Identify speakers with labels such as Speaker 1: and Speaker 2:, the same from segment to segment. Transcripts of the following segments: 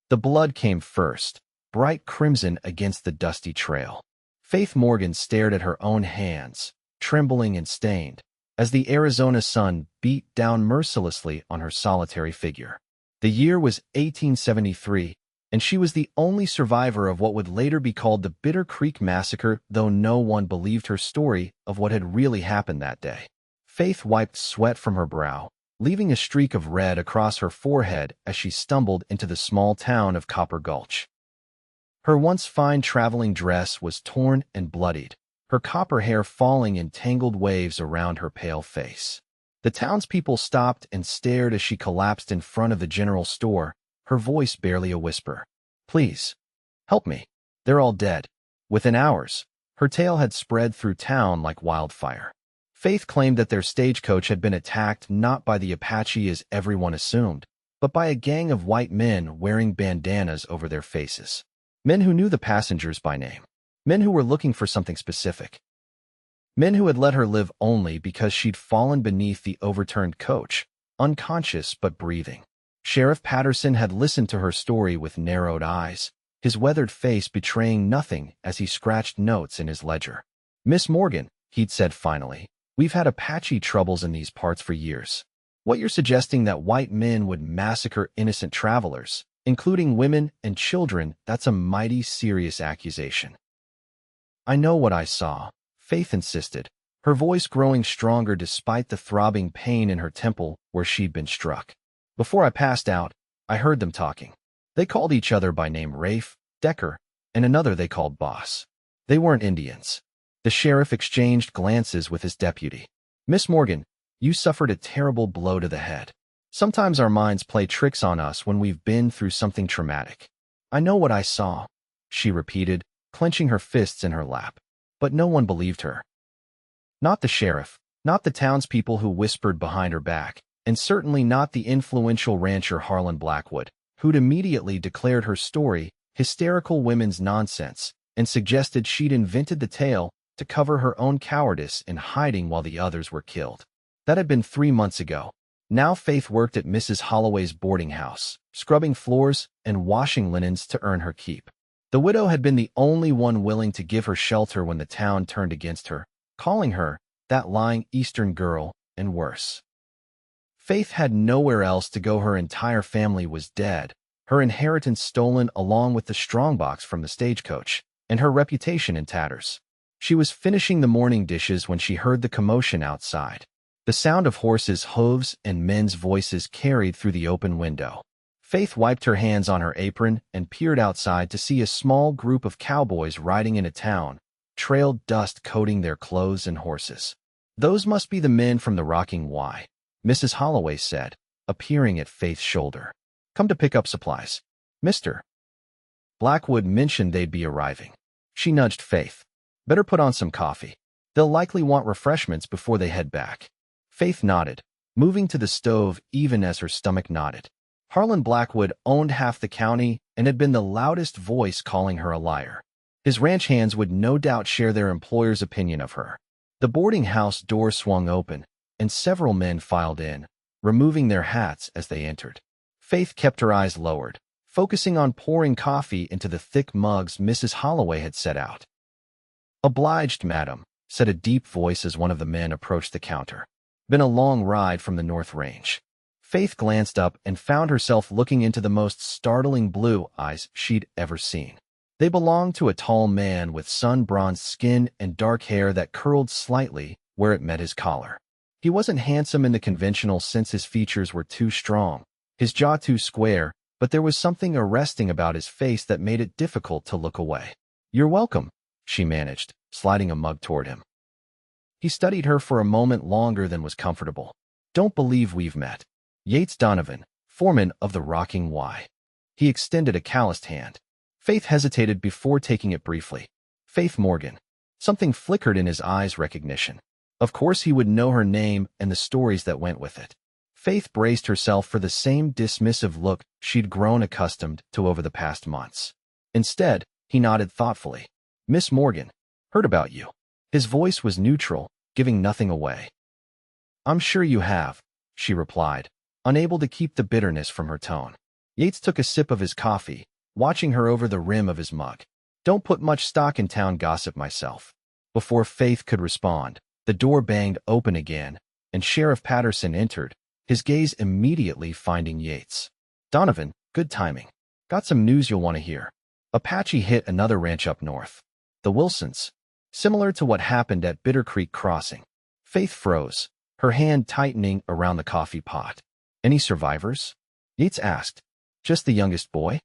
Speaker 1: The blood came first, bright crimson against the dusty trail. Faith Morgan stared at her own hands, trembling and stained, as the Arizona sun beat down mercilessly on her solitary figure. The year was 1873, and she was the only survivor of what would later be called the Bitter Creek Massacre, though no one believed her story of what had really happened that day. Faith wiped sweat from her brow, leaving a streak of red across her forehead as she stumbled into the small town of Copper Gulch. Her once fine traveling dress was torn and bloodied, her copper hair falling in tangled waves around her pale face. The townspeople stopped and stared as she collapsed in front of the general store, her voice barely a whisper. "Please, help me. They're all dead." Within hours, her tale had spread through town like wildfire. Faith claimed that their stagecoach had been attacked not by the Apache as everyone assumed, but by a gang of white men wearing bandanas over their faces. Men who knew the passengers by name. Men who were looking for something specific. Men who had let her live only because she'd fallen beneath the overturned coach, unconscious but breathing. Sheriff Patterson had listened to her story with narrowed eyes, his weathered face betraying nothing as he scratched notes in his ledger. "Miss Morgan," he'd said finally, "we've had Apache troubles in these parts for years. What you're suggesting that white men would massacre innocent travelers, including women and children, that's a mighty serious accusation." "I know what I saw," Faith insisted, her voice growing stronger despite the throbbing pain in her temple where she'd been struck. "Before I passed out, I heard them talking. They called each other by name Rafe, Decker, and another they called Boss. They weren't Indians." The sheriff exchanged glances with his deputy. "Miss Morgan, you suffered a terrible blow to the head. Sometimes our minds play tricks on us when we've been through something traumatic." "I know what I saw," she repeated, clenching her fists in her lap. But no one believed her. Not the sheriff, not the townspeople who whispered behind her back, and certainly not the influential rancher Harlan Blackwood, who'd immediately declared her story hysterical women's nonsense and suggested she'd invented the tale to cover her own cowardice in hiding while the others were killed. That had been 3 months ago. Now Faith worked at Mrs. Holloway's boarding house, scrubbing floors and washing linens to earn her keep. The widow had been the only one willing to give her shelter when the town turned against her, calling her that lying Eastern girl and worse. Faith had nowhere else to go. Her entire family was dead, her inheritance stolen along with the strongbox from the stagecoach, and her reputation in tatters. She was finishing the morning dishes when she heard the commotion outside. The sound of horses' hooves and men's voices carried through the open window. Faith wiped her hands on her apron and peered outside to see a small group of cowboys riding in a town, trailed dust coating their clothes and horses. "Those must be the men from the Rocking Y," Mrs. Holloway said, appearing at Faith's shoulder. "Come to pick up supplies. Mr. Blackwood mentioned they'd be arriving." She nudged Faith. "Better put on some coffee. They'll likely want refreshments before they head back." Faith nodded, moving to the stove even as her stomach knotted. Harlan Blackwood owned half the county and had been the loudest voice calling her a liar. His ranch hands would no doubt share their employer's opinion of her. The boarding house door swung open, and several men filed in, removing their hats as they entered. Faith kept her eyes lowered, focusing on pouring coffee into the thick mugs Mrs. Holloway had set out. "Obliged, madam," said a deep voice as one of the men approached the counter. "Been a long ride from the North Range." Faith glanced up and found herself looking into the most startling blue eyes she'd ever seen. They belonged to a tall man with sun-bronzed skin and dark hair that curled slightly where it met his collar. He wasn't handsome in the conventional sense. His features were too strong, his jaw too square, but there was something arresting about his face that made it difficult to look away. "You're welcome," she managed, sliding a mug toward him. He studied her for a moment longer than was comfortable. "Don't believe we've met. Yates Donovan, foreman of the Rocking Y." He extended a calloused hand. Faith hesitated before taking it briefly. "Faith Morgan." Something flickered in his eyes. Recognition. Of course he would know her name and the stories that went with it. Faith braced herself for the same dismissive look she'd grown accustomed to over the past months. Instead, he nodded thoughtfully. "Miss Morgan, heard about you." His voice was neutral, giving nothing away. "I'm sure you have," she replied, unable to keep the bitterness from her tone. Yates took a sip of his coffee, watching her over the rim of his mug. Don't put much stock in town gossip myself. Before Faith could respond, the door banged open again, and Sheriff Patterson entered, his gaze immediately finding Yates. Donovan, good timing. Got some news you'll want to hear. Apache hit another ranch up north. The Wilsons. Similar to what happened at Bitter Creek Crossing. Faith froze, her hand tightening around the coffee pot. Any survivors? Yates asked. Just the youngest boy?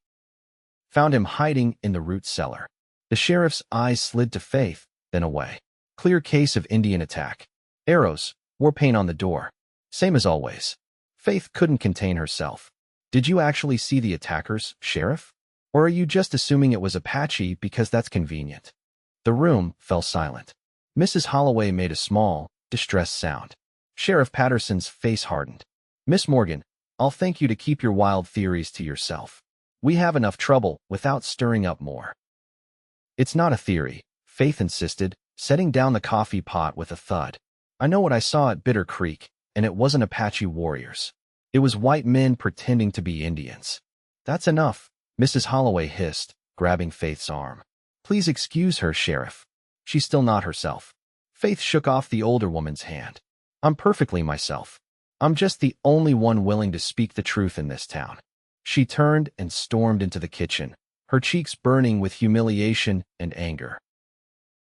Speaker 1: Found him hiding in the root cellar. The sheriff's eyes slid to Faith, then away. Clear case of Indian attack. Arrows, war paint on the door. Same as always. Faith couldn't contain herself. Did you actually see the attackers, Sheriff? Or are you just assuming it was Apache because that's convenient? The room fell silent. Mrs. Holloway made a small, distressed sound. Sheriff Patterson's face hardened. Miss Morgan, I'll thank you to keep your wild theories to yourself. We have enough trouble without stirring up more. It's not a theory, Faith insisted, setting down the coffee pot with a thud. I know what I saw at Bitter Creek, and it wasn't Apache warriors. It was white men pretending to be Indians. That's enough, Mrs. Holloway hissed, grabbing Faith's arm. Please excuse her, Sheriff. She's still not herself. Faith shook off the older woman's hand. I'm perfectly myself. I'm just the only one willing to speak the truth in this town. She turned and stormed into the kitchen, her cheeks burning with humiliation and anger.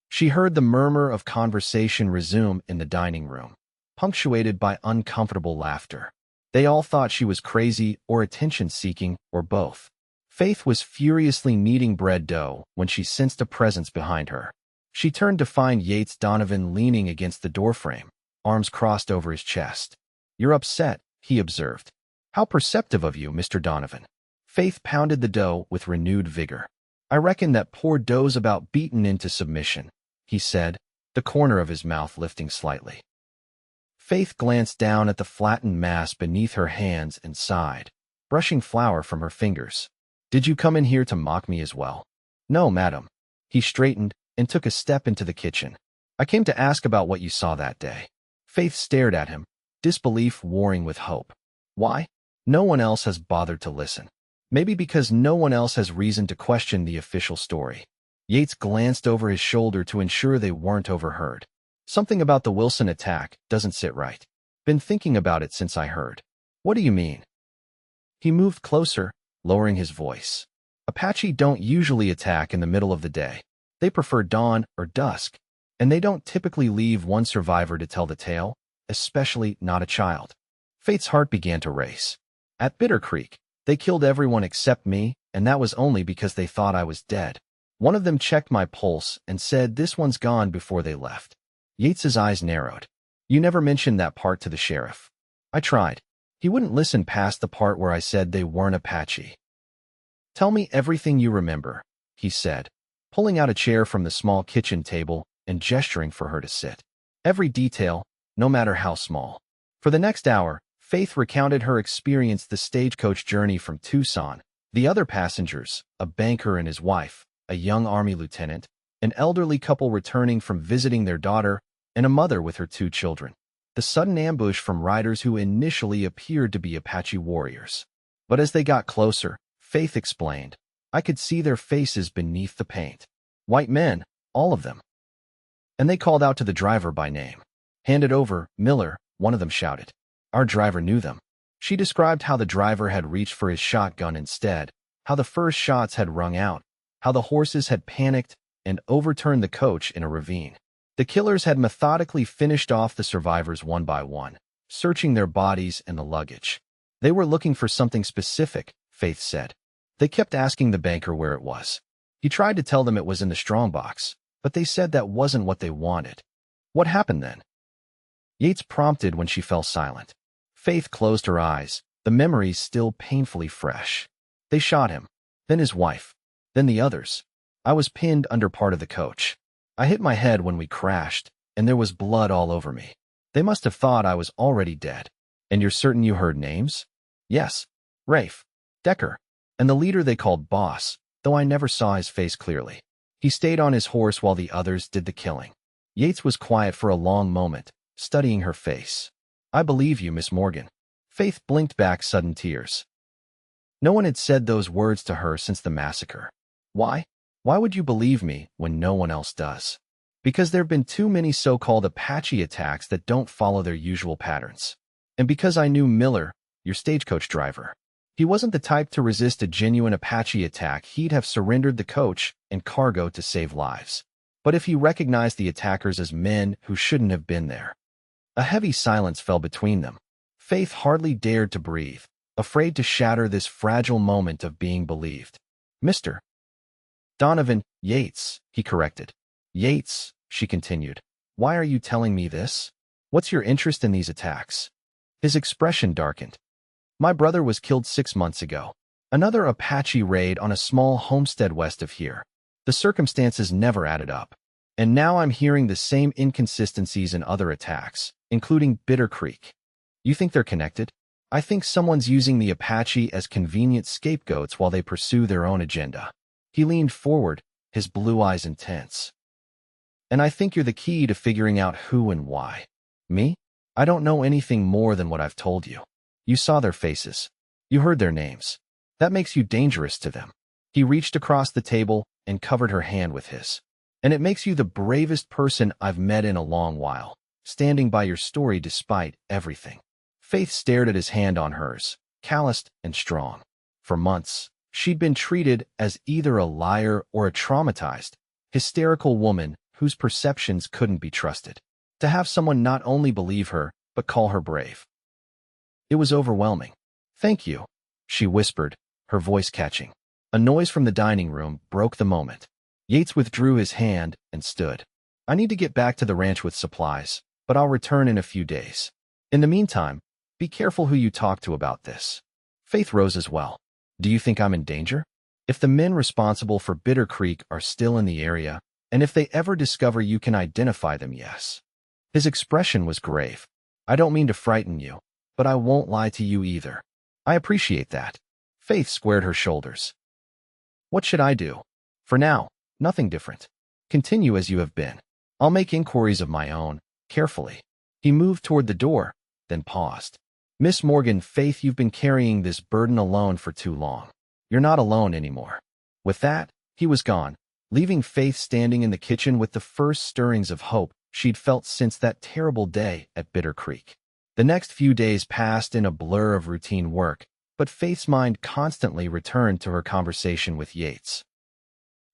Speaker 1: She heard the murmur of conversation resume in the dining room, punctuated by uncomfortable laughter. They all thought she was crazy or attention-seeking or both. Faith was furiously kneading bread dough when she sensed a presence behind her. She turned to find Yates Donovan leaning against the doorframe, arms crossed over his chest. You're upset, he observed. How perceptive of you, Mr. Donovan. Faith pounded the dough with renewed vigor. I reckon that poor dough's about beaten into submission, he said, the corner of his mouth lifting slightly. Faith glanced down at the flattened mass beneath her hands and sighed, brushing flour from her fingers. Did you come in here to mock me as well? No, madam. He straightened and took a step into the kitchen. I came to ask about what you saw that day. Faith stared at him, disbelief warring with hope. Why? No one else has bothered to listen. Maybe because no one else has reason to question the official story. Yates glanced over his shoulder to ensure they weren't overheard. Something about the Wilson attack doesn't sit right. Been thinking about it since I heard. What do you mean? He moved closer, lowering his voice. Apache don't usually attack in the middle of the day. They prefer dawn or dusk, and they don't typically leave one survivor to tell the tale, especially not a child. Faith's heart began to race. At Bitter Creek, they killed everyone except me, and that was only because they thought I was dead. One of them checked my pulse and said this one's gone before they left. Yates's eyes narrowed. You never mentioned that part to the sheriff. I tried. He wouldn't listen past the part where I said they weren't Apache. Tell me everything you remember, he said, pulling out a chair from the small kitchen table and gesturing for her to sit. Every detail, no matter how small. For the next hour, Faith recounted her experience the stagecoach journey from Tucson, the other passengers, a banker and his wife, a young Army lieutenant, an elderly couple returning from visiting their daughter, and a mother with her 2 children. The sudden ambush from riders who initially appeared to be Apache warriors. But as they got closer, Faith explained, I could see their faces beneath the paint. White men, all of them. And they called out to the driver by name. Hand it over, Miller, one of them shouted. Our driver knew them. She described how the driver had reached for his shotgun instead, how the first shots had rung out, how the horses had panicked and overturned the coach in a ravine. The killers had methodically finished off the survivors one by one, searching their bodies and the luggage. They were looking for something specific, Faith said. They kept asking the banker where it was. He tried to tell them it was in the strongbox, but they said that wasn't what they wanted. What happened then? Yates prompted when she fell silent. Faith closed her eyes, the memories still painfully fresh. They shot him, then his wife, then the others. I was pinned under part of the coach. I hit my head when we crashed, and there was blood all over me. They must have thought I was already dead. And you're certain you heard names? Yes. Rafe, Decker, and the leader they called Boss, though I never saw his face clearly. He stayed on his horse while the others did the killing. Yates was quiet for a long moment, studying her face. I believe you, Miss Morgan. Faith blinked back sudden tears. No one had said those words to her since the massacre. Why? Why would you believe me when no one else does? Because there have been too many so-called Apache attacks that don't follow their usual patterns. And because I knew Miller, your stagecoach driver. He wasn't the type to resist a genuine Apache attack. He'd have surrendered the coach and cargo to save lives. But if he recognized the attackers as men who shouldn't have been there. A heavy silence fell between them. Faith hardly dared to breathe, afraid to shatter this fragile moment of being believed. Mr. Donovan, Yates, he corrected. Yates, she continued. Why are you telling me this? What's your interest in these attacks? His expression darkened. My brother was killed 6 months ago. Another Apache raid on a small homestead west of here. The circumstances never added up. And now I'm hearing the same inconsistencies in other attacks, including Bitter Creek. You think they're connected? I think someone's using the Apache as convenient scapegoats while they pursue their own agenda. He leaned forward, his blue eyes intense. And I think you're the key to figuring out who and why. Me? I don't know anything more than what I've told you. You saw their faces. You heard their names. That makes you dangerous to them. He reached across the table and covered her hand with his. And it makes you the bravest person I've met in a long while, standing by your story despite everything. Faith stared at his hand on hers, calloused and strong. For months, she'd been treated as either a liar or a traumatized, hysterical woman whose perceptions couldn't be trusted. To have someone not only believe her, but call her brave. It was overwhelming. Thank you, she whispered, her voice catching. A noise from the dining room broke the moment. Yates withdrew his hand and stood. I need to get back to the ranch with supplies, but I'll return in a few days. In the meantime, be careful who you talk to about this. Faith rose as well. Do you think I'm in danger? If the men responsible for Bitter Creek are still in the area, and if they ever discover you can identify them, yes. His expression was grave. I don't mean to frighten you, but I won't lie to you either. I appreciate that. Faith squared her shoulders. What should I do? For now, nothing different. Continue as you have been. I'll make inquiries of my own, carefully. He moved toward the door, then paused. Miss Morgan, Faith, you've been carrying this burden alone for too long. You're not alone anymore. With that, he was gone, leaving Faith standing in the kitchen with the first stirrings of hope she'd felt since that terrible day at Bitter Creek. The next few days passed in a blur of routine work, but Faith's mind constantly returned to her conversation with Yates.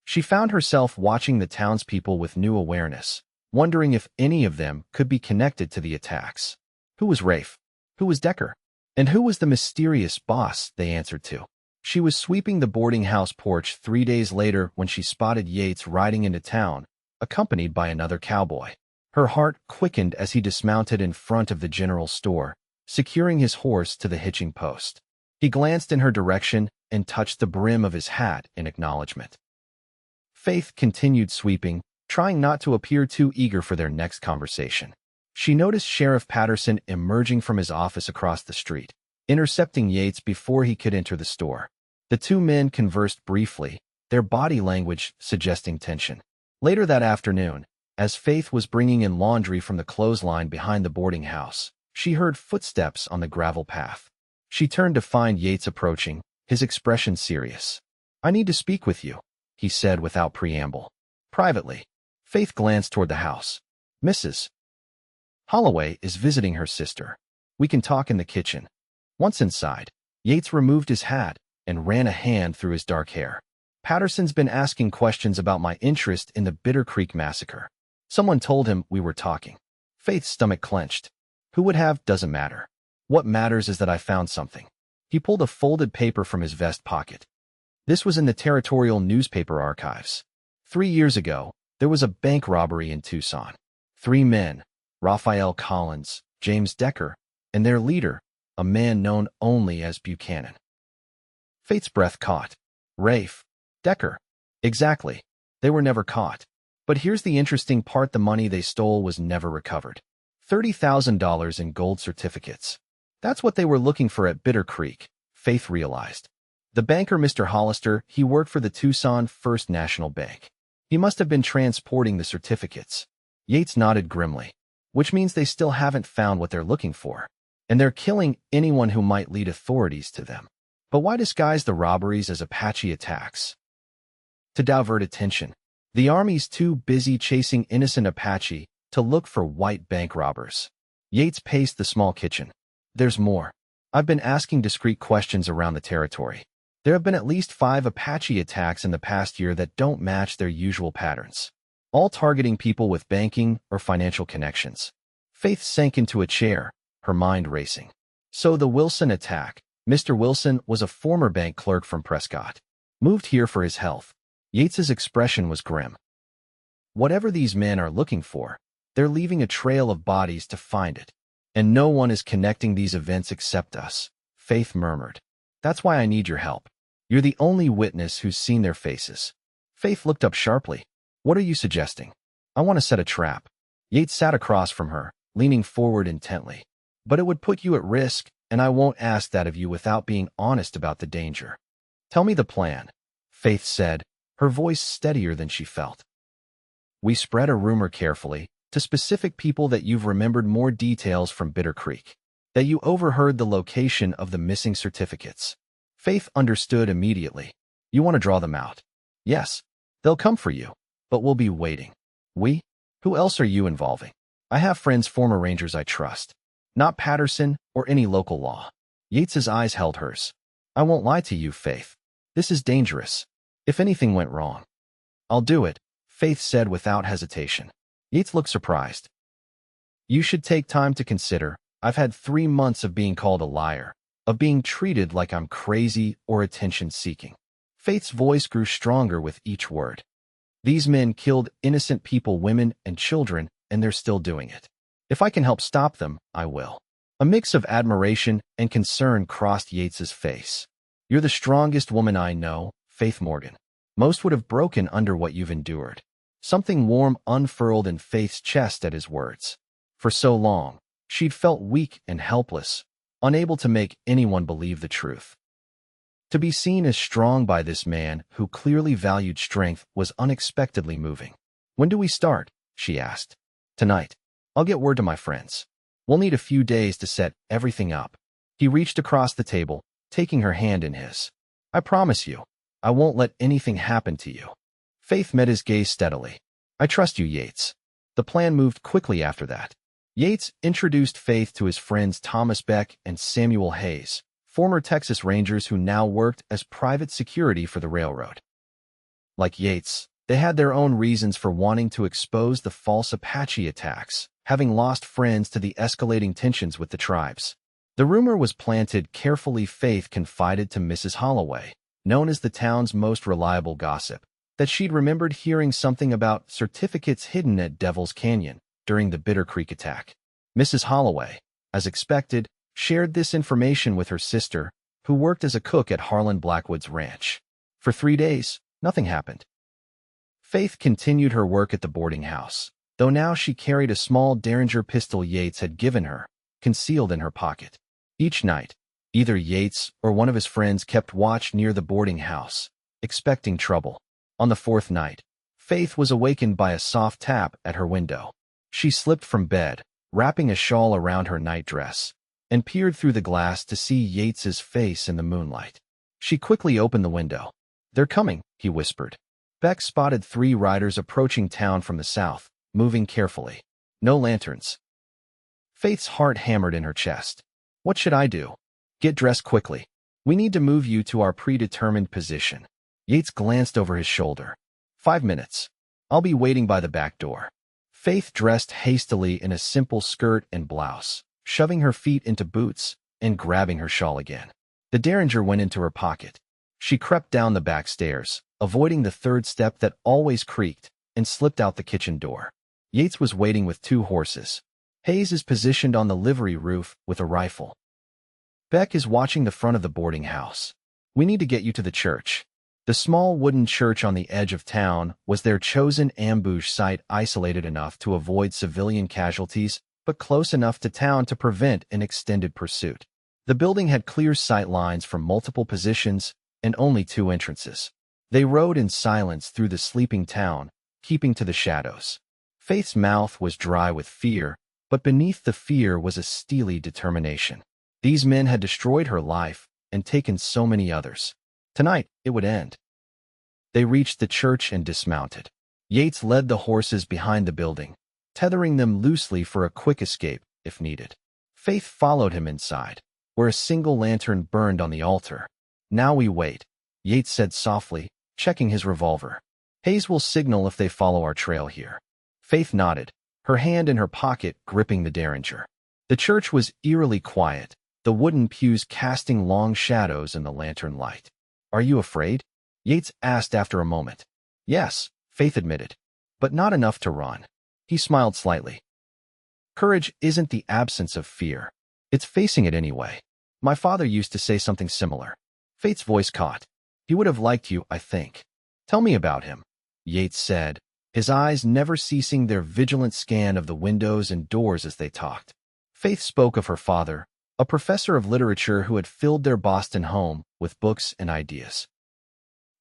Speaker 1: She found herself watching the townspeople with new awareness, wondering if any of them could be connected to the attacks. Who was Rafe? Who was Decker? And who was the mysterious boss they answered to? She was sweeping the boarding house porch 3 days later when she spotted Yates riding into town, accompanied by another cowboy. Her heart quickened as he dismounted in front of the general store, securing his horse to the hitching post. He glanced in her direction and touched the brim of his hat in acknowledgement. Faith continued sweeping, trying not to appear too eager for their next conversation. She noticed Sheriff Patterson emerging from his office across the street, intercepting Yates before he could enter the store. The two men conversed briefly, their body language suggesting tension. Later that afternoon, as Faith was bringing in laundry from the clothesline behind the boarding house, she heard footsteps on the gravel path. She turned to find Yates approaching, his expression serious. I need to speak with you, he said without preamble. Privately. Faith glanced toward the house. Mrs. Holloway is visiting her sister. We can talk in the kitchen. Once inside, Yates removed his hat and ran a hand through his dark hair. Patterson's been asking questions about my interest in the Bitter Creek Massacre. Someone told him we were talking. Faith's stomach clenched. Who would have doesn't matter. What matters is that I found something. He pulled a folded paper from his vest pocket. This was in the territorial newspaper archives. 3 years ago, there was a bank robbery in Tucson. 3 men, Raphael Collins, James Decker, and their leader, a man known only as Buchanan. Faith's breath caught. Rafe. Decker. Exactly. They were never caught. But here's the interesting part: the money they stole was never recovered. $30,000 in gold certificates. That's what they were looking for at Bitter Creek, Faith realized. The banker, Mr. Hollister, he worked for the Tucson First National Bank. He must have been transporting the certificates. Yates nodded grimly. Which means they still haven't found what they're looking for. And they're killing anyone who might lead authorities to them. But why disguise the robberies as Apache attacks? To divert attention. The army's too busy chasing innocent Apache to look for white bank robbers. Yates paced the small kitchen. There's more. I've been asking discreet questions around the territory. There have been at least 5 Apache attacks in the past year that don't match their usual patterns, all targeting people with banking or financial connections. Faith sank into a chair, her mind racing. So the Wilson attack. Mr. Wilson was a former bank clerk from Prescott. Moved here for his health. Yates's expression was grim. Whatever these men are looking for, they're leaving a trail of bodies to find it. And no one is connecting these events except us, Faith murmured. That's why I need your help. You're the only witness who's seen their faces. Faith looked up sharply. What are you suggesting? I want to set a trap. Yates sat across from her, leaning forward intently. But it would put you at risk, and I won't ask that of you without being honest about the danger. Tell me the plan, Faith said, her voice steadier than she felt. We spread a rumor carefully, to specific people that you've remembered more details from Bitter Creek, that you overheard the location of the missing certificates. Faith understood immediately. You want to draw them out. Yes, they'll come for you, but we'll be waiting. We? Who else are you involving? I have friends, former Rangers I trust. Not Patterson or any local law. Yates's eyes held hers. I won't lie to you, Faith. This is dangerous. If anything went wrong. I'll do it, Faith said without hesitation. Yates looked surprised. You should take time to consider. I've had 3 months of being called a liar, of being treated like I'm crazy or attention-seeking. Faith's voice grew stronger with each word. These men killed innocent people, women and children, and they're still doing it. If I can help stop them, I will. A mix of admiration and concern crossed Yates's face. You're the strongest woman I know, Faith Morgan. Most would have broken under what you've endured. Something warm unfurled in Faith's chest at his words. For so long, she'd felt weak and helpless, unable to make anyone believe the truth. To be seen as strong by this man who clearly valued strength was unexpectedly moving. When do we start? She asked. Tonight. I'll get word to my friends. We'll need a few days to set everything up. He reached across the table, taking her hand in his. I promise you, I won't let anything happen to you. Faith met his gaze steadily. I trust you, Yates. The plan moved quickly after that. Yates introduced Faith to his friends Thomas Beck and Samuel Hayes, former Texas Rangers who now worked as private security for the railroad. Like Yates, they had their own reasons for wanting to expose the false Apache attacks, having lost friends to the escalating tensions with the tribes. The rumor was planted carefully. Faith confided to Mrs. Holloway, known as the town's most reliable gossip, that she'd remembered hearing something about certificates hidden at Devil's Canyon during the Bitter Creek attack. Mrs. Holloway, as expected, shared this information with her sister, who worked as a cook at Harlan Blackwood's ranch. For 3 days, nothing happened. Faith continued her work at the boarding house, though now she carried a small Derringer pistol Yates had given her, concealed in her pocket. Each night, either Yates or one of his friends kept watch near the boarding house, expecting trouble. On the 4th night, Faith was awakened by a soft tap at her window. She slipped from bed, wrapping a shawl around her nightdress, and peered through the glass to see Yates's face in the moonlight. She quickly opened the window. They're coming, he whispered. Beck spotted 3 riders approaching town from the south, moving carefully. No lanterns. Faith's heart hammered in her chest. What should I do? Get dressed quickly. We need to move you to our predetermined position. Yates glanced over his shoulder. 5 minutes. I'll be waiting by the back door. Faith dressed hastily in a simple skirt and blouse, shoving her feet into boots and grabbing her shawl again. The Derringer went into her pocket. She crept down the back stairs, avoiding the 3rd step that always creaked, and slipped out the kitchen door. Yates was waiting with 2 horses. Hayes is positioned on the livery roof with a rifle. Beck is watching the front of the boarding house. We need to get you to the church. The small wooden church on the edge of town was their chosen ambush site, isolated enough to avoid civilian casualties, but close enough to town to prevent an extended pursuit. The building had clear sight lines from multiple positions and only 2 entrances. They rode in silence through the sleeping town, keeping to the shadows. Faith's mouth was dry with fear, but beneath the fear was a steely determination. These men had destroyed her life, and taken so many others. Tonight, it would end. They reached the church and dismounted. Yates led the horses behind the building, tethering them loosely for a quick escape, if needed. Faith followed him inside, where a single lantern burned on the altar. "Now we wait," Yates said softly, checking his revolver. "Hayes will signal if they follow our trail here." Faith nodded, her hand in her pocket gripping the derringer. The church was eerily quiet, the wooden pews casting long shadows in the lantern light. "Are you afraid?" Yates asked after a moment. "Yes," Faith admitted, "but not enough to run." He smiled slightly. "Courage isn't the absence of fear. It's facing it anyway. My father used to say something similar." Faith's voice caught. "He would have liked you, I think." "Tell me about him," Yates said, his eyes never ceasing their vigilant scan of the windows and doors as they talked. Faith spoke of her father, a professor of literature who had filled their Boston home with books and ideas.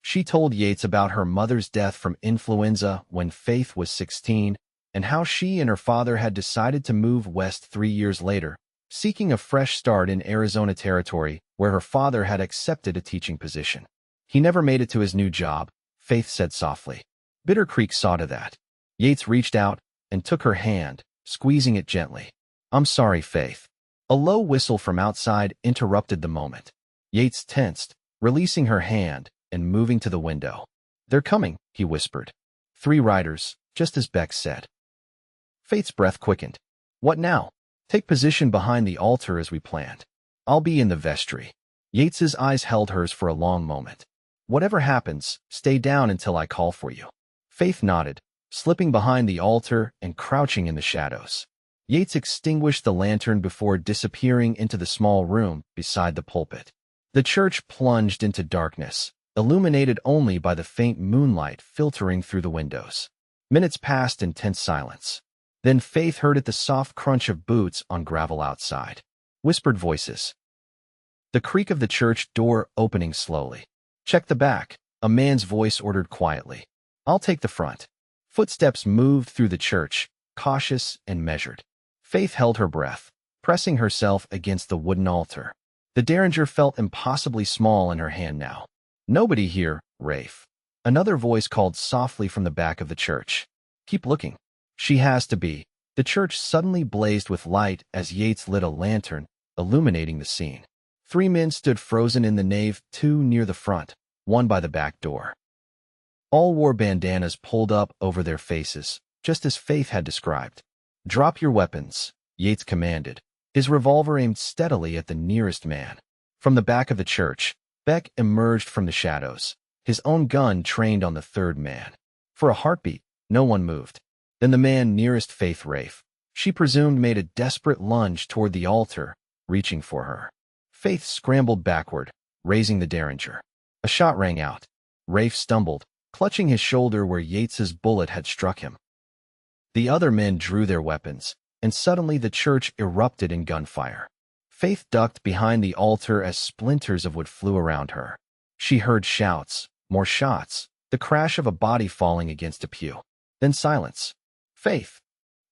Speaker 1: She told Yates about her mother's death from influenza when Faith was 16, and how she and her father had decided to move west 3 years later, seeking a fresh start in Arizona territory where her father had accepted a teaching position. "He never made it to his new job," Faith said softly. Bitter Creek saw to that. Yates reached out and took her hand, squeezing it gently. "I'm sorry, Faith." A low whistle from outside interrupted the moment. Yates tensed, releasing her hand and moving to the window. "They're coming," he whispered. 3 riders, just as Beck said. Faith's breath quickened. "What now?" "Take position behind the altar as we planned. I'll be in the vestry." Yates's eyes held hers for a long moment. "Whatever happens, stay down until I call for you." Faith nodded, slipping behind the altar and crouching in the shadows. Yates extinguished the lantern before disappearing into the small room beside the pulpit. The church plunged into darkness, illuminated only by the faint moonlight filtering through the windows. Minutes passed in tense silence. Then Faith heard the soft crunch of boots on gravel outside. Whispered voices. The creak of the church door opening slowly. "Check the back," a man's voice ordered quietly. "I'll take the front." Footsteps moved through the church, cautious and measured. Faith held her breath, pressing herself against the wooden altar. The derringer felt impossibly small in her hand now. "Nobody here, Rafe." Another voice called softly from the back of the church. "Keep looking." "She has to be." The church suddenly blazed with light as Yates lit a lantern, illuminating the scene. 3 men stood frozen in the nave, 2 near the front, 1 by the back door. All wore bandanas pulled up over their faces, just as Faith had described. "Drop your weapons," Yates commanded, his revolver aimed steadily at the nearest man. From the back of the church, Beck emerged from the shadows, his own gun trained on the 3rd man. For a heartbeat, no one moved. Then the man nearest Faith, Rafe, she presumed, made a desperate lunge toward the altar, reaching for her. Faith scrambled backward, raising the derringer. A shot rang out. Rafe stumbled, clutching his shoulder where Yates's bullet had struck him. The other men drew their weapons, and suddenly the church erupted in gunfire. Faith ducked behind the altar as splinters of wood flew around her. She heard shouts, more shots, the crash of a body falling against a pew. Then silence. "Faith!"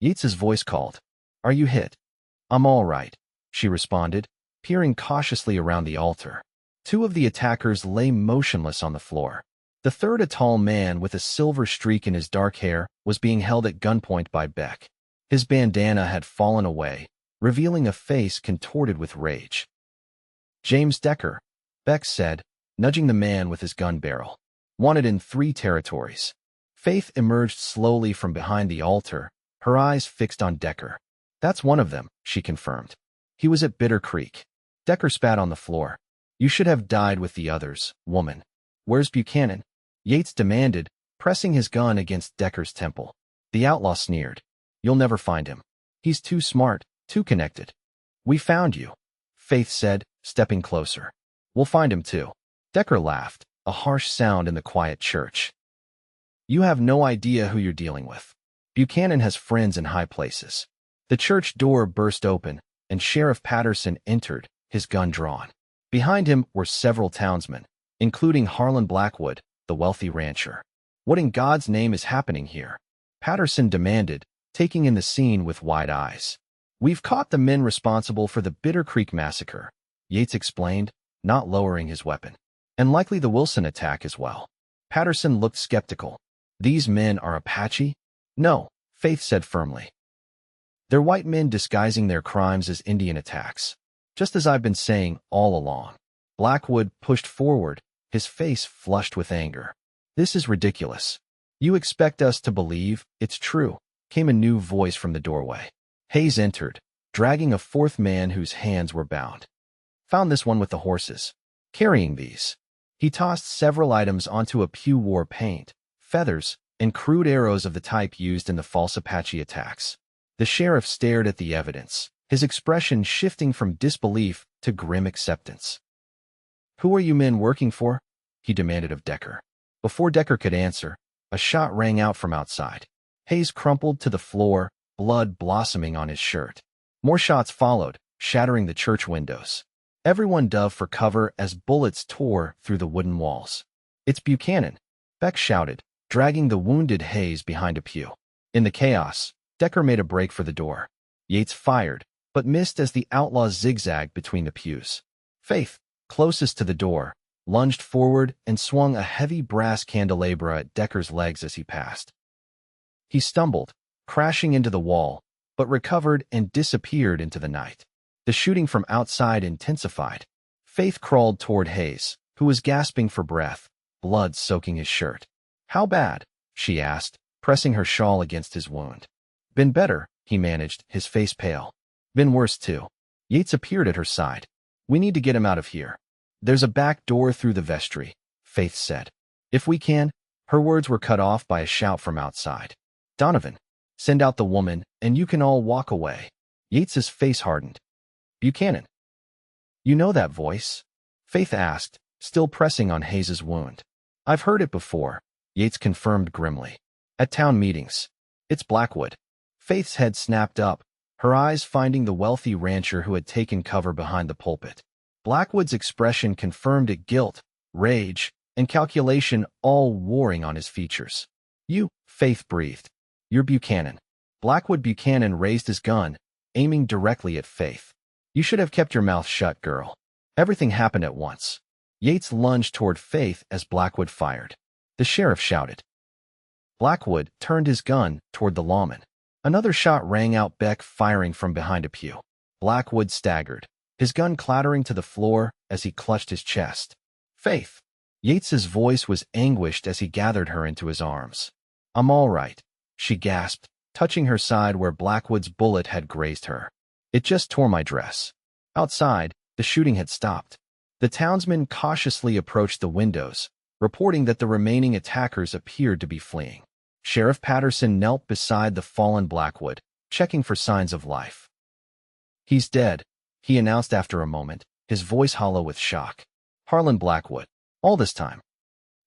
Speaker 1: Yates's voice called. "Are you hit?" "I'm all right," she responded, peering cautiously around the altar. 2 of the attackers lay motionless on the floor. The 3rd, a tall man with a silver streak in his dark hair, was being held at gunpoint by Beck. His bandana had fallen away, revealing a face contorted with rage. "James Decker," Beck said, nudging the man with his gun barrel. "Wanted in 3 territories." Faith emerged slowly from behind the altar, her eyes fixed on Decker. "That's one of them," she confirmed. "He was at Bitter Creek." Decker spat on the floor. "You should have died with the others, woman." "Where's Buchanan?" Yates demanded, pressing his gun against Decker's temple. The outlaw sneered. "You'll never find him. He's too smart, too connected." "We found you," Faith said, stepping closer. "We'll find him too." Decker laughed, a harsh sound in the quiet church. "You have no idea who you're dealing with. Buchanan has friends in high places." The church door burst open, and Sheriff Patterson entered, his gun drawn. Behind him were several townsmen, including Harlan Blackwood, the wealthy rancher. "What in God's name is happening here?" Patterson demanded, taking in the scene with wide eyes. "We've caught the men responsible for the Bitter Creek Massacre," Yates explained, not lowering his weapon. And likely the Wilson attack as well. Patterson looked skeptical. These men are Apache? No, Faith said firmly. They're white men disguising their crimes as Indian attacks. Just as I've been saying all along. Blackwood pushed forward, his face flushed with anger. This is ridiculous. You expect us to believe it's true, came a new voice from the doorway. Hayes entered, dragging a fourth man whose hands were bound. Found this one with the horses. Carrying these. He tossed several items onto a pew war paint, feathers, and crude arrows of the type used in the false Apache attacks. The sheriff stared at the evidence, his expression shifting from disbelief to grim acceptance. Who are you men working for? He demanded of Decker. Before Decker could answer, a shot rang out from outside. Hayes crumpled to the floor, blood blossoming on his shirt. More shots followed, shattering the church windows. Everyone dove for cover as bullets tore through the wooden walls. It's Buchanan, Beck shouted, dragging the wounded Hayes behind a pew. In the chaos, Decker made a break for the door. Yates fired, but missed as the outlaws zigzagged between the pews. Faith, closest to the door, lunged forward and swung a heavy brass candelabra at Decker's legs as he passed. He stumbled, crashing into the wall, but recovered and disappeared into the night. The shooting from outside intensified. Faith crawled toward Hayes, who was gasping for breath, blood soaking his shirt. How bad? She asked, pressing her shawl against his wound. Been better, he managed, his face pale. Been worse too. Yates appeared at her side. We need to get him out of here. There's a back door through the vestry, Faith said. If we can. Her words were cut off by a shout from outside. Donovan, send out the woman, and you can all walk away. Yates's face hardened. Buchanan. You know that voice? Faith asked, still pressing on Hayes's wound. I've heard it before, Yates confirmed grimly. At town meetings. It's Blackwood. Faith's head snapped up, her eyes finding the wealthy rancher who had taken cover behind the pulpit. Blackwood's expression confirmed it, guilt, rage, and calculation all warring on his features. You, Faith breathed. You're Buchanan. Blackwood Buchanan raised his gun, aiming directly at Faith. You should have kept your mouth shut, girl. Everything happened at once. Yates lunged toward Faith as Blackwood fired. The sheriff shouted. Blackwood turned his gun toward the lawman. Another shot rang out, Beck firing from behind a pew. Blackwood staggered, his gun clattering to the floor as he clutched his chest. Faith! Yates's voice was anguished as he gathered her into his arms. I'm all right, she gasped, touching her side where Blackwood's bullet had grazed her. It just tore my dress. Outside, the shooting had stopped. The townsmen cautiously approached the windows, reporting that the remaining attackers appeared to be fleeing. Sheriff Patterson knelt beside the fallen Blackwood, checking for signs of life. He's dead, he announced after a moment, his voice hollow with shock. Harlan Blackwood. All this time.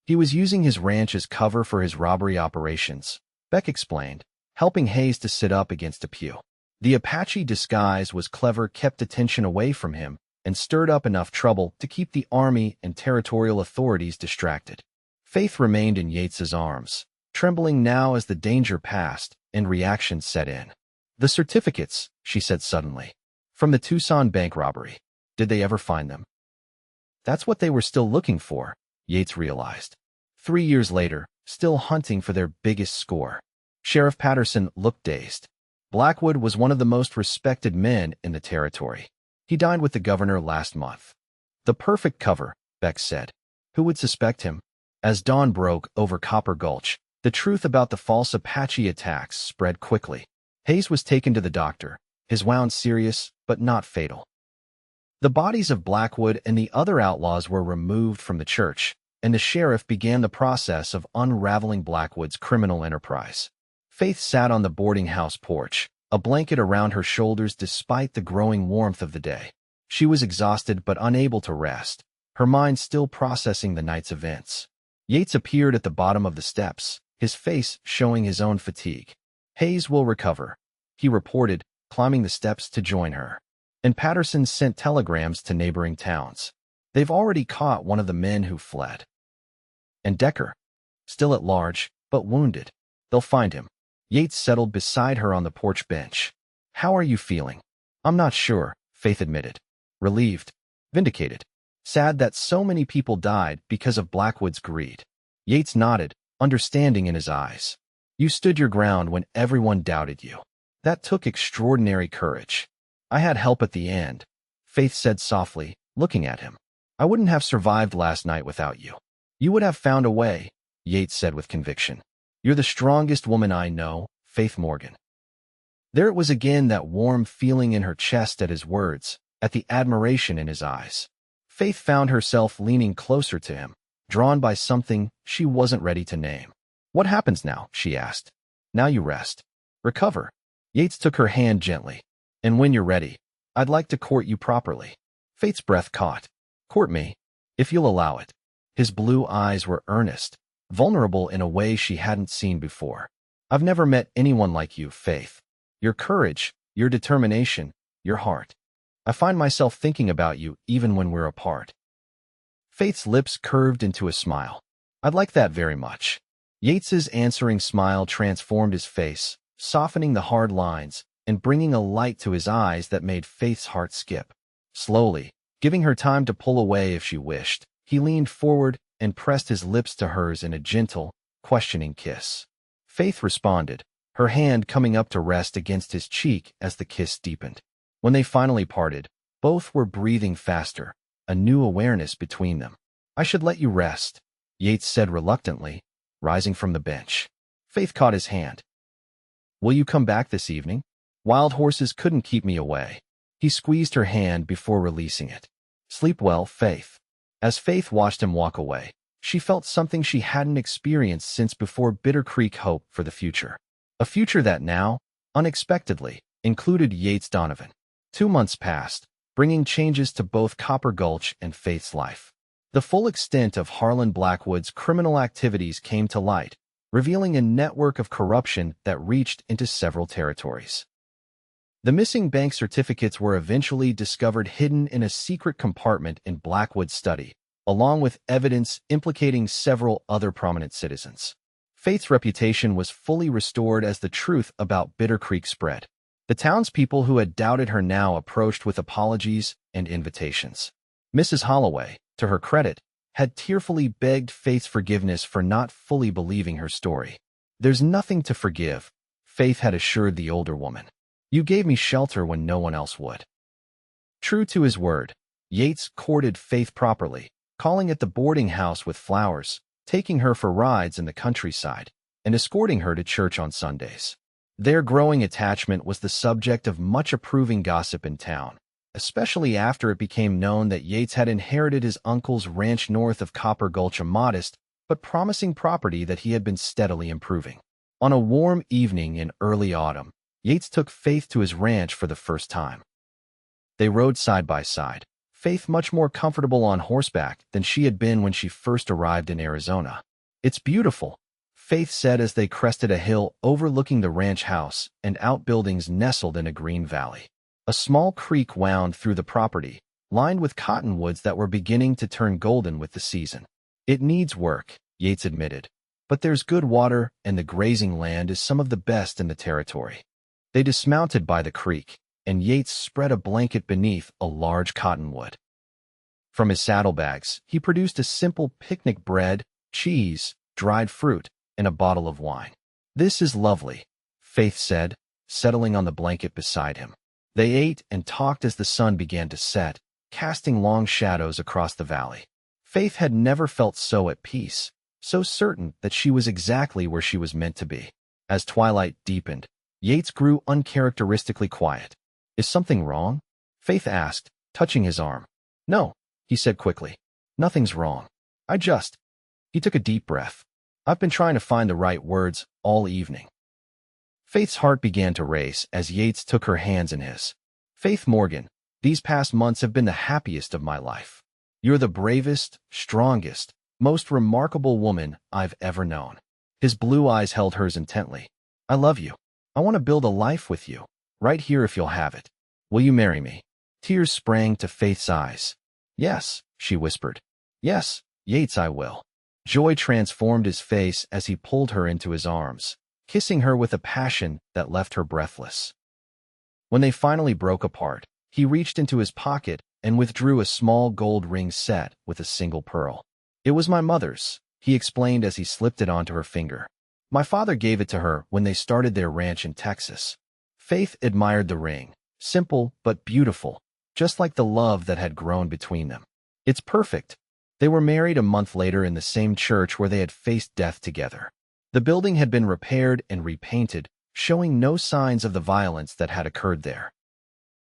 Speaker 1: He was using his ranch as cover for his robbery operations, Beck explained, helping Hayes to sit up against a pew. The Apache disguise was clever, kept attention away from him, and stirred up enough trouble to keep the army and territorial authorities distracted. Faith remained in Yates's arms, trembling now as the danger passed and reaction set in. The certificates, she said suddenly. From the Tucson bank robbery. Did they ever find them? That's what they were still looking for, Yates realized. 3 years later, still hunting for their biggest score. Sheriff Patterson looked dazed. Blackwood was one of the most respected men in the territory. He dined with the governor last month. The perfect cover, Beck said. Who would suspect him? As dawn broke over Copper Gulch, the truth about the false Apache attacks spread quickly. Hayes was taken to the doctor, his wound serious but not fatal. The bodies of Blackwood and the other outlaws were removed from the church, and the sheriff began the process of unraveling Blackwood's criminal enterprise. Faith sat on the boarding house porch, a blanket around her shoulders despite the growing warmth of the day. She was exhausted but unable to rest, her mind still processing the night's events. Yates appeared at the bottom of the steps, his face showing his own fatigue. Hayes will recover, he reported, climbing the steps to join her. And Patterson sent telegrams to neighboring towns. They've already caught one of the men who fled. And Decker? Still at large, but wounded. They'll find him. Yates settled beside her on the porch bench. How are you feeling? I'm not sure, Faith admitted. Relieved. Vindicated. Sad that so many people died because of Blackwood's greed. Yates nodded, understanding in his eyes. You stood your ground when everyone doubted you. That took extraordinary courage. I had help at the end, Faith said softly, looking at him. I wouldn't have survived last night without you. You would have found a way, Yates said with conviction. You're the strongest woman I know, Faith Morgan. There it was again, that warm feeling in her chest at his words, at the admiration in his eyes. Faith found herself leaning closer to him, drawn by something she wasn't ready to name. What happens now? She asked. Now you rest. Recover. Yates took her hand gently. And when you're ready, I'd like to court you properly. Faith's breath caught. Court me, if you'll allow it. His blue eyes were earnest, vulnerable in a way she hadn't seen before. I've never met anyone like you, Faith. Your courage, your determination, your heart. I find myself thinking about you even when we're apart. Faith's lips curved into a smile. I'd like that very much. Yates's answering smile transformed his face, softening the hard lines and bringing a light to his eyes that made Faith's heart skip. Slowly, giving her time to pull away if she wished, he leaned forward and pressed his lips to hers in a gentle, questioning kiss. Faith responded, her hand coming up to rest against his cheek as the kiss deepened. When they finally parted, both were breathing faster, a new awareness between them. I should let you rest, Yates said reluctantly, rising from the bench. Faith caught his hand. Will you come back this evening? Wild horses couldn't keep me away. He squeezed her hand before releasing it. Sleep well, Faith. As Faith watched him walk away, she felt something she hadn't experienced since before Bitter Creek hope for the future. A future that now, unexpectedly, included Yates Donovan. 2 months passed, bringing changes to both Copper Gulch and Faith's life. The full extent of Harlan Blackwood's criminal activities came to light, revealing a network of corruption that reached into several territories. The missing bank certificates were eventually discovered hidden in a secret compartment in Blackwood's study, along with evidence implicating several other prominent citizens. Faith's reputation was fully restored as the truth about Bitter Creek spread. The townspeople who had doubted her now approached with apologies and invitations. Mrs. Holloway, to her credit, had tearfully begged Faith's forgiveness for not fully believing her story. There's nothing to forgive, Faith had assured the older woman. You gave me shelter when no one else would. True to his word, Yates courted Faith properly, calling at the boarding house with flowers, taking her for rides in the countryside, and escorting her to church on Sundays. Their growing attachment was the subject of much approving gossip in town, especially after it became known that Yates had inherited his uncle's ranch north of Copper Gulch, a modest but promising property that he had been steadily improving. On a warm evening in early autumn, Yates took Faith to his ranch for the first time. They rode side by side, Faith much more comfortable on horseback than she had been when she first arrived in Arizona. It's beautiful, Faith said as they crested a hill overlooking the ranch house and outbuildings nestled in a green valley. A small creek wound through the property, lined with cottonwoods that were beginning to turn golden with the season. It needs work, Yates admitted, but there's good water and the grazing land is some of the best in the territory. They dismounted by the creek, and Yates spread a blanket beneath a large cottonwood. From his saddlebags, he produced a simple picnic: bread, cheese, dried fruit, and a bottle of wine. This is lovely, Faith said, settling on the blanket beside him. They ate and talked as the sun began to set, casting long shadows across the valley. Faith had never felt so at peace, so certain that she was exactly where she was meant to be. As twilight deepened, Yates grew uncharacteristically quiet. Is something wrong? Faith asked, touching his arm. No, he said quickly. Nothing's wrong. He took a deep breath. I've been trying to find the right words all evening. Faith's heart began to race as Yates took her hands in his. Faith Morgan, these past months have been the happiest of my life. You're the bravest, strongest, most remarkable woman I've ever known. His blue eyes held hers intently. I love you. I want to build a life with you, right here if you'll have it. Will you marry me? Tears sprang to Faith's eyes. Yes, she whispered. Yes, Yates, I will. Joy transformed his face as he pulled her into his arms, kissing her with a passion that left her breathless. When they finally broke apart, he reached into his pocket and withdrew a small gold ring set with a single pearl. "It was my mother's," he explained as he slipped it onto her finger. "My father gave it to her when they started their ranch in Texas." Faith admired the ring, simple but beautiful, just like the love that had grown between them. "It's perfect." They were married a month later in the same church where they had faced death together. The building had been repaired and repainted, showing no signs of the violence that had occurred there.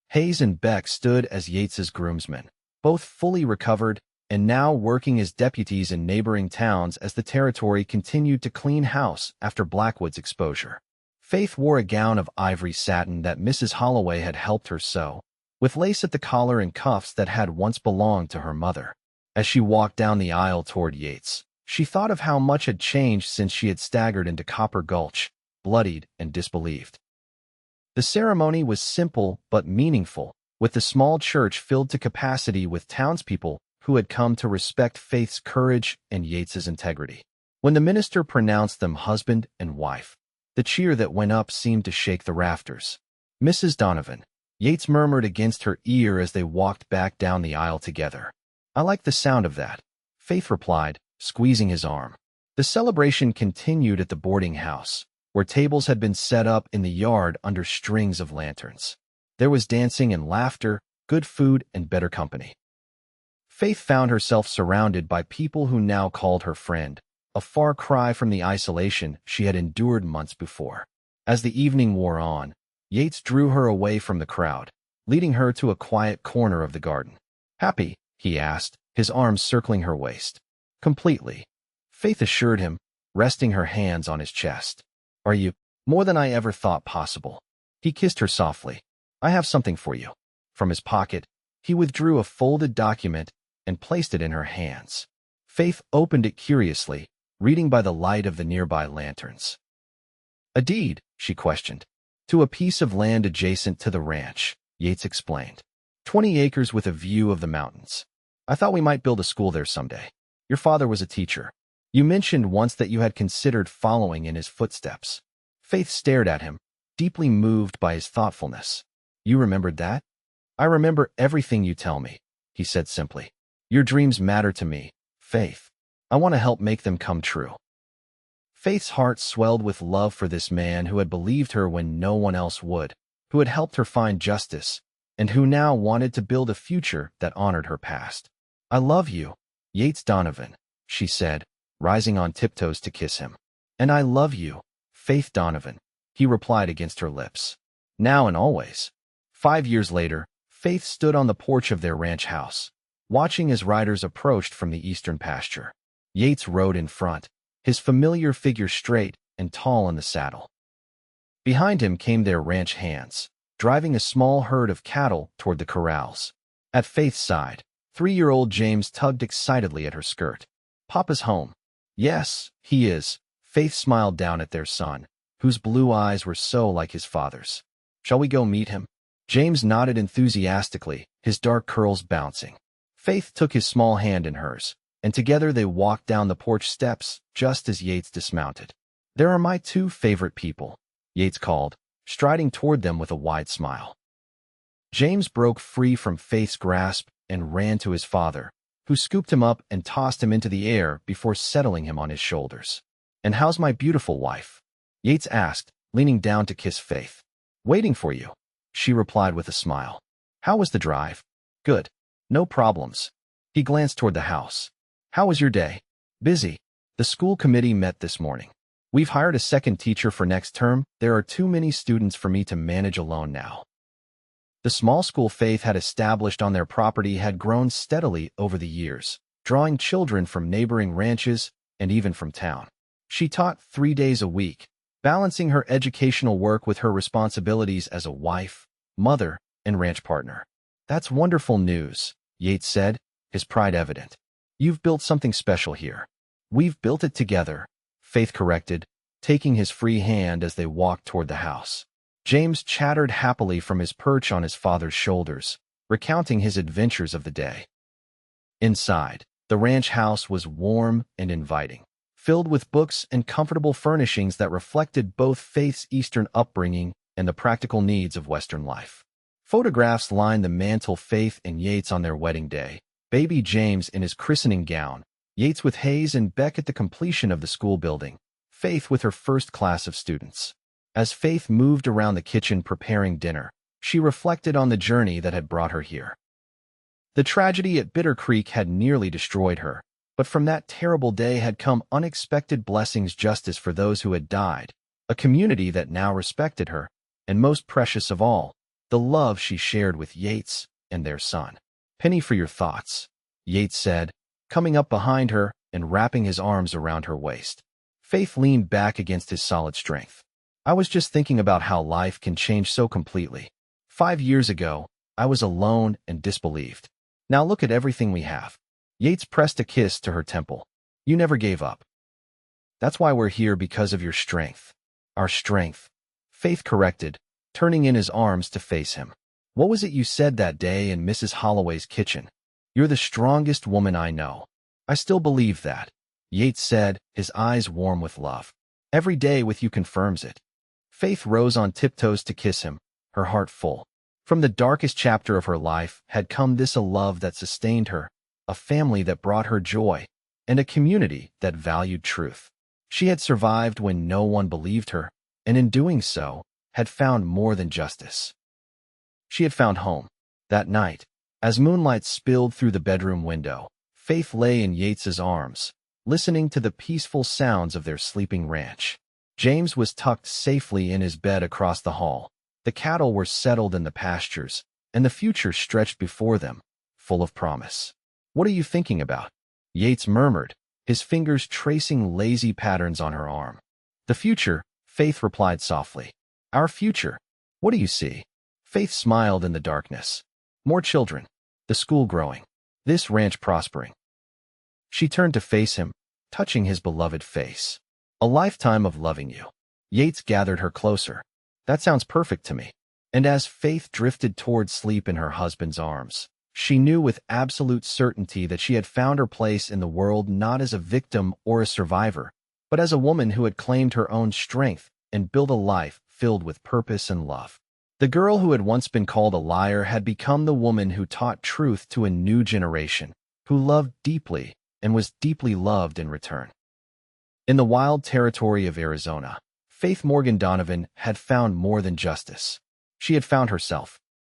Speaker 1: Hayes and Beck stood as Yates's groomsmen, both fully recovered and now working as deputies in neighboring towns as the territory continued to clean house after Blackwood's exposure. Faith wore a gown of ivory satin that Mrs. Holloway had helped her sew, with lace at the collar and cuffs that had once belonged to her mother. As she walked down the aisle toward Yates, she thought of how much had changed since she had staggered into Copper Gulch, bloodied and disbelieved. The ceremony was simple but meaningful, with the small church filled to capacity with townspeople who had come to respect Faith's courage and Yates's integrity. When the minister pronounced them husband and wife, the cheer that went up seemed to shake the rafters. "Mrs. Donovan," Yates murmured against her ear as they walked back down the aisle together. "I like the sound of that," Faith replied, squeezing his arm. The celebration continued at the boarding house, where tables had been set up in the yard under strings of lanterns. There was dancing and laughter, good food, and better company. Faith found herself surrounded by people who now called her friend, a far cry from the isolation she had endured months before. As the evening wore on, Yates drew her away from the crowd, leading her to a quiet corner of the garden. "Happy?" he asked, his arms circling her waist. "Completely," Faith assured him, resting her hands on his chest. "Are you?" "More than I ever thought possible." He kissed her softly. "I have something for you." From his pocket, he withdrew a folded document and placed it in her hands. Faith opened it curiously, reading by the light of the nearby lanterns. "A deed?" she questioned. "To a piece of land adjacent to the ranch," Yates explained. 20 acres with a view of the mountains. I thought we might build a school there someday. Your father was a teacher. You mentioned once that you had considered following in his footsteps." Faith stared at him, deeply moved by his thoughtfulness. "You remembered that?" "I remember everything you tell me," he said simply. "Your dreams matter to me, Faith. I want to help make them come true." Faith's heart swelled with love for this man who had believed her when no one else would, who had helped her find justice, and who now wanted to build a future that honored her past. "I love you, Yates Donovan," she said, rising on tiptoes to kiss him. "And I love you, Faith Donovan," he replied against her lips. Now and always. 5 years later, Faith stood on the porch of their ranch house, watching as riders approached from the eastern pasture. Yates rode in front, his familiar figure straight and tall in the saddle. Behind him came their ranch hands, driving a small herd of cattle toward the corrals. At Faith's side, 3-year-old James tugged excitedly at her skirt. "Papa's home." "Yes, he is." Faith smiled down at their son, whose blue eyes were so like his father's. "Shall we go meet him?" James nodded enthusiastically, his dark curls bouncing. Faith took his small hand in hers, and together they walked down the porch steps just as Yates dismounted. "There are my 2 favorite people," Yates called, striding toward them with a wide smile. James broke free from Faith's grasp and ran to his father, who scooped him up and tossed him into the air before settling him on his shoulders. "And how's my beautiful wife?" Yates asked, leaning down to kiss Faith. "Waiting for you," she replied with a smile. "How was the drive?" "Good. No problems." He glanced toward the house. "How was your day?" "Busy. The school committee met this morning. We've hired a second teacher for next term. There are too many students for me to manage alone now." The small school Faith had established on their property had grown steadily over the years, drawing children from neighboring ranches and even from town. She taught 3 days a week, balancing her educational work with her responsibilities as a wife, mother, and ranch partner. "That's wonderful news," Yates said, his pride evident. "You've built something special here." "We've built it together," Faith corrected, taking his free hand as they walked toward the house. James chattered happily from his perch on his father's shoulders, recounting his adventures of the day. Inside, the ranch house was warm and inviting, filled with books and comfortable furnishings that reflected both Faith's Eastern upbringing and the practical needs of Western life. Photographs lined the mantel. Faith and Yates on their wedding day, baby James in his christening gown, Yates with Hayes and Beck at the completion of the school building, Faith with her first class of students. As Faith moved around the kitchen preparing dinner, she reflected on the journey that had brought her here. The tragedy at Bitter Creek had nearly destroyed her, but from that terrible day had come unexpected blessings: justice for those who had died, a community that now respected her, and most precious of all, the love she shared with Yates and their son. "Penny, for your thoughts," Yates said, coming up behind her and wrapping his arms around her waist. Faith leaned back against his solid strength. "I was just thinking about how life can change so completely. 5 years ago, I was alone and disbelieved. Now look at everything we have." Yates pressed a kiss to her temple. "You never gave up. That's why we're here, because of your strength." "Our strength," Faith corrected, turning in his arms to face him. "What was it you said that day in Mrs. Holloway's kitchen? You're the strongest woman I know." "I still believe that," Yates said, his eyes warm with love. "Every day with you confirms it." Faith rose on tiptoes to kiss him, her heart full. From the darkest chapter of her life had come this: a love that sustained her, a family that brought her joy, and a community that valued truth. She had survived when no one believed her, and in doing so, had found more than justice. She had found home. That night, as moonlight spilled through the bedroom window, Faith lay in Yates's arms, listening to the peaceful sounds of their sleeping ranch. James was tucked safely in his bed across the hall. The cattle were settled in the pastures, and the future stretched before them, full of promise. "What are you thinking about?" Yates murmured, his fingers tracing lazy patterns on her arm. "The future," Faith replied softly. "Our future. What do you see?" Faith smiled in the darkness. "More children. The school growing. This ranch prospering." She turned to face him, touching his beloved face. "A lifetime of loving you." Yates gathered her closer. "That sounds perfect to me." And as Faith drifted toward sleep in her husband's arms, she knew with absolute certainty that she had found her place in the world, not as a victim or a survivor, but as a woman who had claimed her own strength and built a life filled with purpose and love. The girl who had once been called a liar had become the woman who taught truth to a new generation, who loved deeply and was deeply loved in return. In the wild territory of Arizona, Faith Morgan Donovan had found more than justice. She had found herself.